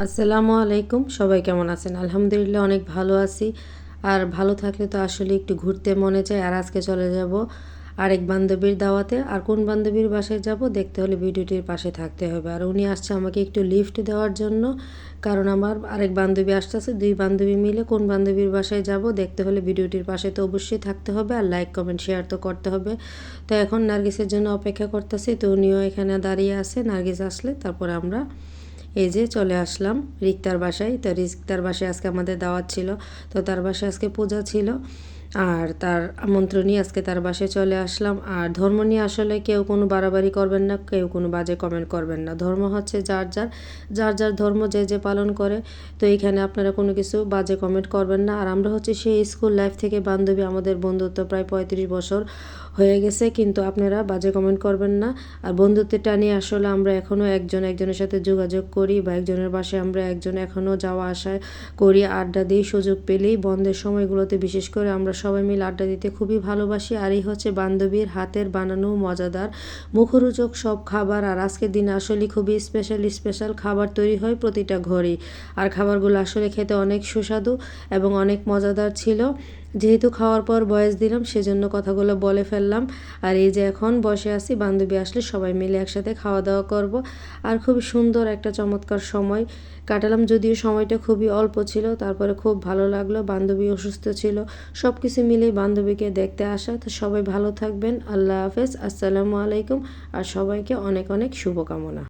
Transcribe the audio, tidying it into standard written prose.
আসসালামু আলাইকুম। সবাই কেমন আছেন? আলহামদুলিল্লাহ অনেক ভালো আছি। আর ভালো থাকলে তো আসলে একটু ঘুরতে মনে চায়। আর আজকে চলে যাব আরেক বান্ধবীর দাওয়াতে। আর কোন বান্ধবীর বাসায় যাব দেখতে হলে ভিডিওটির পাশে থাকতে হবে। আর উনি আসছে আমাকে একটু লিফট দেওয়ার জন্য। কারণ আমার আরেক বান্ধবী আসতেছে। ২ বান্ধবী মিলে কোন বান্ধবীর বাসায় যাব দেখতে হলে ভিডিওটির পাশে তো অবশ্যই থাকতে হবে। আর লাইক, কমেন্ট, শেয়ার তো করতে হবে। তো এখন নার্গিসের জন্য অপেক্ষা করতেছি। তো উনিও এখানে দাঁড়িয়ে আছে। নার্গিস আসলে তারপরে আমরা এই যে চলে আসলাম রিক্তার বাসায়। তো রিক্তার বাসায় আজকে আমাদের দাওয়াত ছিল। তো তার বাসায় আজকে পূজা ছিল। আর তার আমন্ত্রণই আজকে তার বাসায় চলে আসলাম। আর ধর্ম নিয়ে আসলে কেউ কোনো বাড়াবাড়ি করবেন না, কেউ কোনো বাজে কমেন্ট করবেন না। ধর্ম হচ্ছে যার ধর্ম যে পালন করে। তো এইখানে আপনারা কোনো কিছু বাজে কমেন্ট করবেন না। আর আমরা হচ্ছে সেই স্কুল লাইফ থেকে বান্ধবী, আমাদের বন্ধুত্ব প্রায় ৩৫ বছর হয়ে গেছে, কিন্তু আপনারা বাজে কমেন্ট করবেন না। আর বন্ধুত্বের টানে আসলে আমরা এখনও একজনের সাথে যোগাযোগ করি, বা একজনের বাসায় আমরা এখনও যাওয়া আসা করি, আড্ডা দিই সুযোগ পেলেই। বন্ধের সময়গুলোতে বিশেষ করে আমরা সবাই মিলে আড্ডা দিতে খুবই ভালোবাসি। আর এই হচ্ছে বান্ধবীর হাতের বানানো মজাদার মুখরোচক সব খাবার। আর আজকের দিনে আসলে খুবই স্পেশাল খাবার তৈরি হয় প্রতিটা ঘরেই। আর খাবারগুলো আসলে খেতে অনেক সুস্বাদু এবং অনেক মজাদার ছিল। যেহেতু খাওয়ার পর ভয়েস দিলাম, সেজন্য কথাগুলো বলে ফেললাম। আর এই যে এখন বসে আছি, বান্ধবী আসলে সবাই মিলে একসাথে খাওয়া দাওয়া করব। আর খুবই সুন্দর একটা চমৎকার সময় কাটালাম, যদিও সময়টা খুবই অল্প ছিল, তারপরে খুব ভালো লাগলো। বান্ধবী অসুস্থ ছিল, সব কিছু মিলেই বান্ধবীকে দেখতে আসা। তো সবাই ভালো থাকবেন। আল্লাহ হাফেজ, আসসালামু আলাইকুম। আর সবাইকে অনেক অনেক শুভকামনা।